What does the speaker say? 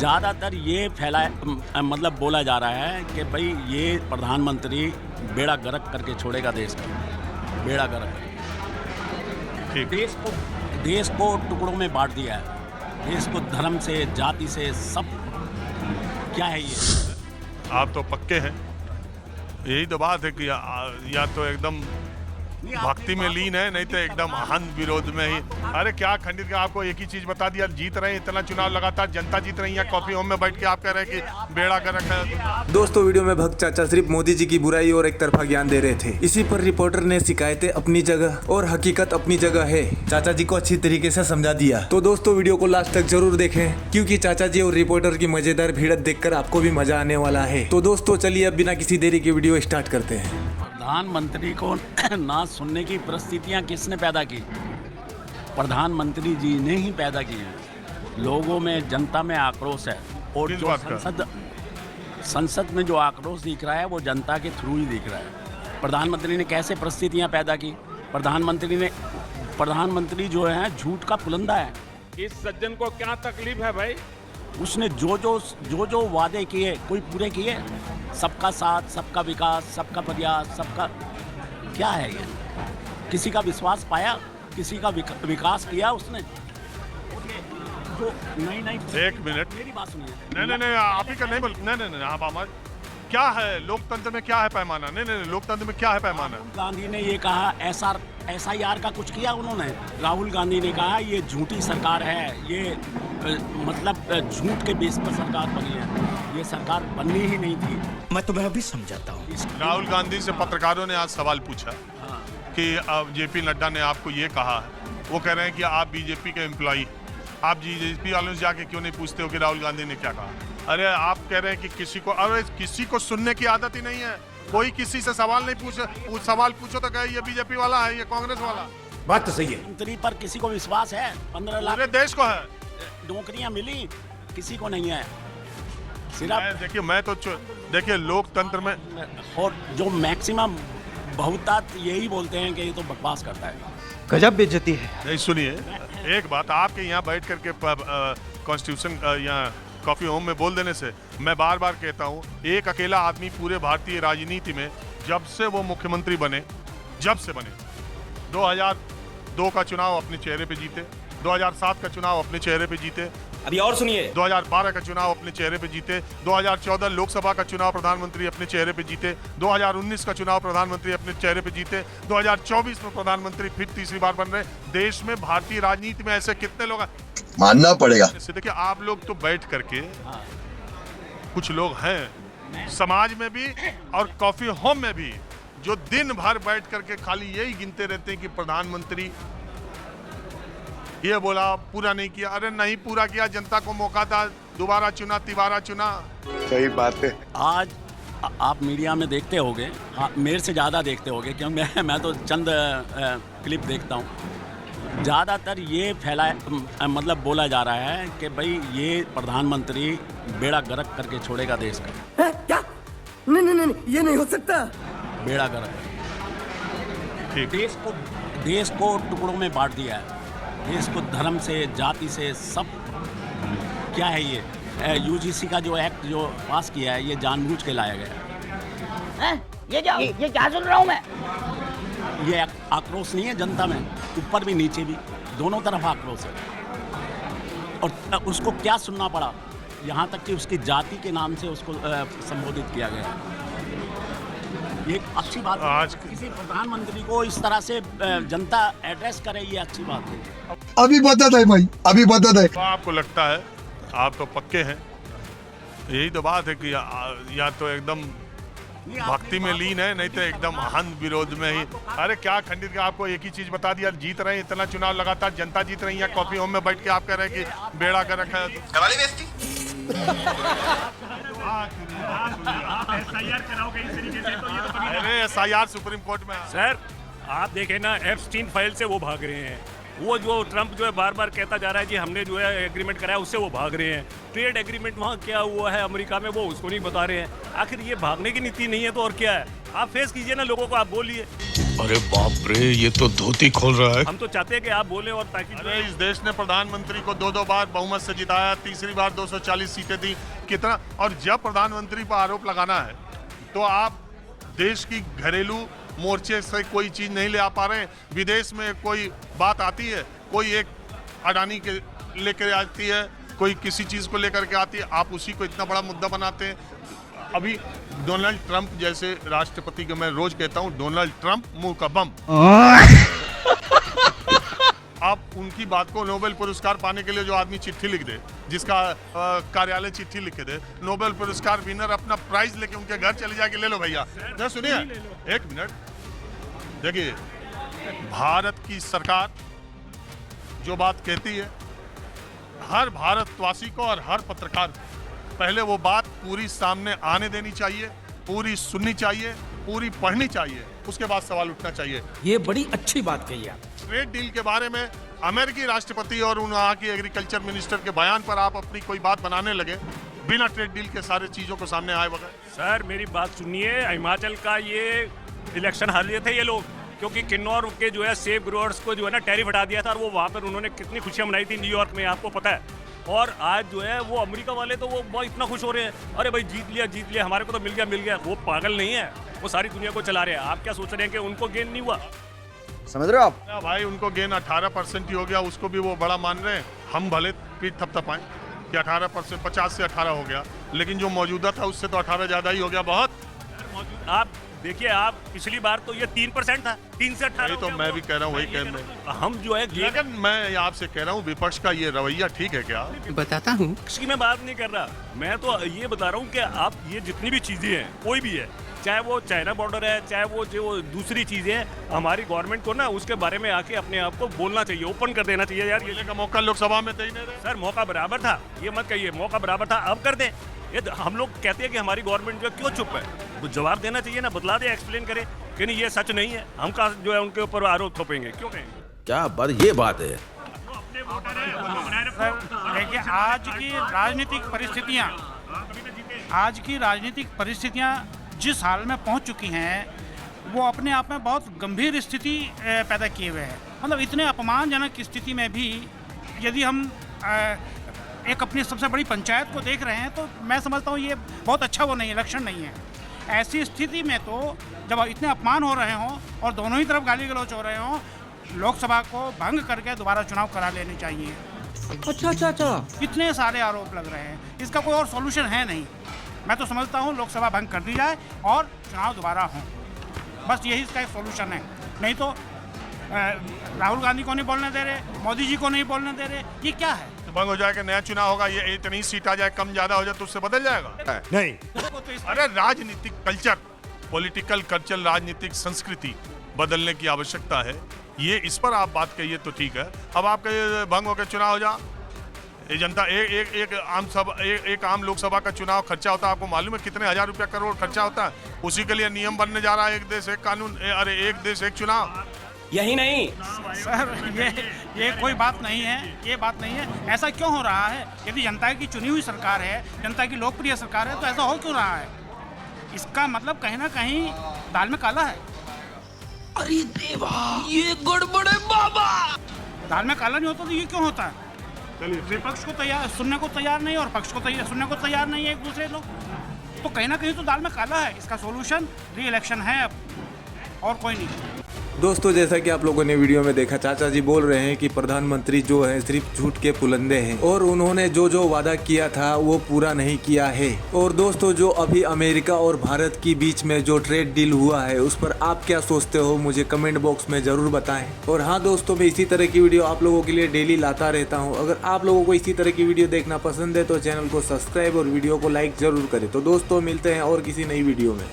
ज़्यादातर ये मतलब बोला जा रहा है कि भाई ये प्रधानमंत्री बेड़ा गर्क करके छोड़ेगा देश का, बेड़ा गर्क। देश को टुकड़ों में बांट दिया है, देश को धर्म से, जाति से, सब। क्या है ये? आप तो पक्के हैं। यही तो बात है कि या तो एकदम भक्ति में लीन है, नहीं तो एकदम अहम विरोध में ही। अरे क्या खंडित का आपको एक ही चीज बता दिया, जीत रहे हैं इतना चुनाव लगातार, जनता जीत रही है। कॉफी होम में बैठ के आप कह रहे हैं कि बेड़ा गर्क है। दोस्तों, वीडियो में भक्त चाचा सिर्फ मोदी जी की बुराई और एक तरफा ज्ञान दे रहे थे। इसी पर रिपोर्टर ने शिकायतें अपनी जगह और हकीकत अपनी जगह है चाचा जी को अच्छी तरीके से समझा दिया। तो दोस्तों, वीडियो को लास्ट तक जरूर देखें, क्योंकि चाचा जी और रिपोर्टर की मजेदार भिड़ंत देखकर आपको भी मजा आने वाला है। तो दोस्तों, चलिए अब बिना किसी देरी के वीडियो स्टार्ट करते हैं। प्रधानमंत्री को ना सुनने की परिस्थितियां किसने पैदा की? प्रधानमंत्री जी ने ही पैदा की हैं। लोगों में, जनता में आक्रोश है, और जो संसद में जो आक्रोश दिख रहा है वो जनता के थ्रू ही दिख रहा है। प्रधानमंत्री ने कैसे परिस्थितियां पैदा की? प्रधानमंत्री जो है झूठ का पुलंदा है। इस सज्जन को क्या तकलीफ है भाई? उसने जो वादे किए कोई पूरे किए। सबका साथ, सबका विकास, सबका प्रयास, सबका क्या है ये? किसी का विश्वास पाया? किसी का विकास किया उसने? तो नहीं एक मिनट, मेरी बात सुनिए। नहीं आप ही का नहीं बोल, नहीं आप हमारे क्या है लोकतंत्र में, क्या है पैमाना? नहीं लोकतंत्र में क्या है पैमाना? राहुल गांधी ने ये कहा, SIR का कुछ किया उन्होंने? राहुल गांधी ने कहा ये झूठी सरकार है, ये मतलब झूठ के बेस पर सरकार बनी है। ये सरकार बननी ही नहीं थी। मैं तुम्हें अभी समझाता हूँ। राहुल गांधी से पत्रकारों ने आज सवाल पूछा कि अब JP नड्डा ने आपको ये कहा है, वो कह रहे हैं कि आप BJP के एम्प्लॉई, आप BJP वालों से जाके क्यों नहीं पूछते हो कि राहुल गांधी ने क्या कहा? अरे आप कह रहे हैं कि किसी को सुनने की आदत ही नहीं है। कोई किसी से सवाल नहीं पूछे, सवाल पूछो तो कहे ये BJP वाला है, ये कांग्रेस वाला। बात तो सही है। मंत्री पर किसी को विश्वास है? 15 लाख पूरे देश को है। नौकरियां मिली, किसी को नहीं है। सिर्फ देखिए लोकतंत्र में, और जो मैक्सिमम बहुतात यही बोलते हैं कि ये तो बकवास करता है। गजब बेइज्जती है। नहीं सुनिए, एक बात, आपके यहाँ बैठ करके कॉन्स्टिट्यूशन यहाँ कॉफी होम में बोल देने से, मैं बार बार कहता हूँ, एक अकेला आदमी पूरे भारतीय राजनीति में जब से वो मुख्यमंत्री बने, 2002 का चुनाव अपने चेहरे पे जीते, 2007 का चुनाव अपने चेहरे पे जीते, अभी और सुनिए, 2012 का चुनाव अपने चेहरे पे जीते, 2014 लोकसभा का चुनाव प्रधानमंत्री अपने चेहरे पे जीते, 2019 का चुनाव प्रधानमंत्री अपने चेहरे पे जीते, 2024 में प्रधानमंत्री फिर तीसरी बार बन रहे। देश में भारतीय राजनीति में ऐसे कितने लोग मानना पड़ेगा। देखिए आप लोग तो बैठ करके, कुछ लोग हैं समाज में भी और कॉफी होम में भी, जो दिन भर बैठ करके खाली यही गिनते रहते हैं कि प्रधानमंत्री ये बोला, पूरा नहीं किया। अरे नहीं पूरा किया, जनता को मौका था, दोबारा चुना, तिबारा चुना। सही बात है। आज आप मीडिया में देखते होंगे, मेरे से ज़्यादा देखते होंगे, क्योंकि मैं तो चंद क्लिप देखता हूँ। ज़्यादातर ये मतलब बोला जा रहा है कि भाई ये प्रधानमंत्री बेड़ा गर्क करके छोड़ेगा देश का। क्या? नहीं, ये नहीं हो सकता। बेड़ा गर्क। देश को टुकड़ों में बांट दिया है, देश को धर्म से, जाति से, सब। क्या है ये? UGC का जो एक्ट जो पास किया है, ये जानबूझ के लाया गया है। ये क्या सुन रहा हूँ मैं? ये आक्रोश नहीं है जनता में, ऊपर भी नीचे भी, दोनों तरफ आक्रोश है। और उसको क्या सुनना पड़ा, यहाँ तक कि उसकी जाति के नाम से उसको संबोधित किया गया। ये अच्छी बात है। आज किसी प्रधानमंत्री को इस तरह से जनता एड्रेस करे, ये अच्छी बात है। अभी बता दे भाई, अभी बता दे। तो आपको लगता है, आप तो पक्के हैं। यही तो बात है कि या तो एकदम भक्ति में लीन है, नहीं तो एकदम अहम विरोध में ही। अरे क्या खंडित का आपको एक ही चीज बता दिया, जीत रहे हैं इतना चुनाव लगातार, जनता जीत रही है। कॉफी होम में बैठ के आप कह रहे हैं कि बेड़ा गर्क है। अरे SIR सुप्रीम कोर्ट में। सर आप देखें ना, एप्स्टीन फाइल से वो भाग रहे हैं। वो जो ट्रम्प जो है बार बार कहता जा रहा है कि हमने जो है एग्रीमेंट कराया, उससे वो भाग रहे हैं। ट्रेड एग्रीमेंट वहाँ क्या हुआ है अमेरिका में, वो उसको नहीं बता रहे हैं। आखिर ये भागने की नीति नहीं है तो और क्या है? आप फेस कीजिए ना लोगों को, आप बोलिए। अरे बाप रे, ये तो धोती खोल रहा है। हम तो चाहते हैं कि आप बोले और ताकि अरे इस देश ने प्रधानमंत्री को 2 बार बहुमत से जिताया, तीसरी बार 240 सीटें दी, कितना। और जब प्रधानमंत्री पर आरोप लगाना है तो आप देश की घरेलू मोर्चे से कोई चीज नहीं ले आ पा रहे हैं। विदेश में कोई बात आती है, कोई एक अडानी के लेकर आती है, कोई किसी चीज को लेकर के आती है, आप उसी को इतना बड़ा मुद्दा बनाते हैं। अभी डोनाल्ड ट्रंप जैसे राष्ट्रपति को मैं रोज कहता हूं, डोनाल्ड ट्रंप मुंह का बम। आप उनकी बात को नोबेल पुरस्कार पाने के लिए जो आदमी चिट्ठी लिख दे, जिसका कार्यालय चिट्ठी लिख दे, नोबेल पुरस्कार विनर अपना प्राइज लेके उनके घर चले जाके ले लो भैया। ना सुनिए, एक मिनट देखिए, भारत की सरकार जो बात कहती है, हर भारतवासी को और हर पत्रकार को पहले वो बात पूरी सामने आने देनी चाहिए, पूरी सुननी चाहिए, पूरी पढ़नी चाहिए, उसके बाद सवाल उठना चाहिए। ये बड़ी अच्छी बात कही आप। ट्रेड डील के बारे में अमेरिकी राष्ट्रपति और वहाँ की एग्रीकल्चर मिनिस्टर के बयान पर आप अपनी कोई बात बनाने लगे, बिना ट्रेड डील के सारे चीजों को सामने आए बगैर। सर मेरी बात सुनिए, हिमाचल का ये इलेक्शन हार लिए थे ये लोग, क्योंकि किन्नौर के जो है सेब ग्रोअर्स को जो है ना टैरिफ हटा दिया था, और वो वहाँ पर उन्होंने कितनी खुशियाँ मनाई थी न्यूयॉर्क में, आपको पता है। और आज जो है वो अमेरिका वाले तो वो बहुत इतना खुश हो रहे हैं, अरे भाई जीत लिया, हमारे को तो मिल गया। वो पागल नहीं है, वो सारी दुनिया को चला रहे हैं। आप क्या सोच रहे हैं कि उनको गेन नहीं हुआ? समझ रहे हो आप? भाई उनको गेन 18% ही हो गया, उसको भी वो बड़ा मान रहे हैं। हम भले पीठ थपथपाएं कि 18%, 50 से 18 हो गया, लेकिन जो मौजूदा था उससे तो 18 ज्यादा ही हो गया। बहुत आप देखिए, आप पिछली बार तो ये 3% था, 3 से 18 तो मैं भी कह रहा हूँ, वही कह रहे हैं हम जो है लेकिन मैं आपसे कह रहा हूँ, विपक्ष का ये रवैया ठीक है क्या? बताता हूँ। इसकी मैं बात नहीं कर रहा, मैं तो ये बता रहा हूँ कि आप ये जितनी भी चीजें हैं, कोई भी है, चाहे वो चाइना बॉर्डर है, चाहे वो जो दूसरी चीजें हैं, हमारी गवर्नमेंट को ना उसके बारे में आके अपने आप को बोलना चाहिए, ओपन कर देना चाहिए। यार ये का मौका लोकसभा में दे ही नहीं रहे। सर मौका बराबर था, ये मत कहिए, मौका बराबर था, अब कर दें। ये हम लोग कहते हैं कि हमारी गवर्नमेंट जो है क्यों चुप है, तो जवाब देना चाहिए ना, बतला दे, एक्सप्लेन करे कि नहीं ये सच नहीं है, हम का जो है उनके ऊपर आरोप थोपेंगे, क्यों कहेंगे? क्या बात, ये बात है। देखिए आज की राजनीतिक परिस्थितियाँ जिस हाल में पहुंच चुकी हैं, वो अपने आप में बहुत गंभीर स्थिति पैदा किए हुए हैं। मतलब इतने अपमानजनक स्थिति में भी यदि हम एक अपनी सबसे बड़ी पंचायत को देख रहे हैं, तो मैं समझता हूँ ये बहुत अच्छा वो नहीं है, लक्षण नहीं है। ऐसी स्थिति में तो जब इतने अपमान हो रहे हों और दोनों ही तरफ गाली गलौज हो रहे हों, लोकसभा को भंग करके दोबारा चुनाव करा लेने चाहिए। अच्छा। इतने सारे आरोप लग रहे हैं, इसका कोई और सॉल्यूशन है नहीं। मैं तो समझता हूँ लोकसभा भंग कर दी जाए और चुनाव दोबारा हों, बस यही इसका एक सॉल्यूशन है। नहीं तो राहुल गांधी को नहीं बोलने दे रहे, मोदी जी को नहीं बोलने दे रहे, ये क्या है? तो भंग हो जाएगा, नया चुनाव होगा, ये इतनी सीट आ जाए, कम ज्यादा हो जाए तो उससे बदल जाएगा? नहीं। अरे राजनीतिक कल्चर, पॉलिटिकल कल्चर, राजनीतिक संस्कृति बदलने की आवश्यकता है। ये इस पर आप बात कहिए तो ठीक है। अब आप कहिए भंग होकर चुनाव हो जा, ये जनता एक आम लोकसभा का चुनाव खर्चा होता है, आपको मालूम है कितने हजार रुपया करोड़ खर्चा होता है? उसी के लिए नियम बनने जा रहा है, एक देश एक कानून, अरे एक देश एक चुनाव। यही नहीं सर, ये कोई बात नहीं है, ये बात नहीं है। ऐसा क्यों हो रहा है? यदि जनता की चुनी हुई सरकार है, जनता की लोकप्रिय सरकार है, तो ऐसा हो क्यों रहा है? इसका मतलब कहीं ना कहीं दाल में काला है। अरे देवा, ये गड़बड़ है बाबा। दाल में काला नहीं होता तो ये क्यों होता है? विपक्ष को सुनने को तैयार नहीं और पक्ष को सुनने को तैयार नहीं है एक दूसरे लोग, तो कहीं ना कहीं तो दाल में काला है। इसका सोल्यूशन री इलेक्शन है, अब और कोई नहीं। दोस्तों, जैसा कि आप लोगों ने वीडियो में देखा, चाचा जी बोल रहे हैं कि प्रधानमंत्री जो है सिर्फ झूठ के पुलंदे हैं और उन्होंने जो वादा किया था वो पूरा नहीं किया है। और दोस्तों, जो अभी अमेरिका और भारत के बीच में जो ट्रेड डील हुआ है, उस पर आप क्या सोचते हो मुझे कमेंट बॉक्स में जरूर बताएं। और हाँ दोस्तों, मैं इसी तरह की वीडियो आप लोगों के लिए डेली लाता रहता हूँ। अगर आप लोगों को इसी तरह की वीडियो देखना पसंद है तो चैनल को सब्सक्राइब और वीडियो को लाइक जरूर करें। तो दोस्तों, मिलते हैं और किसी नई वीडियो में।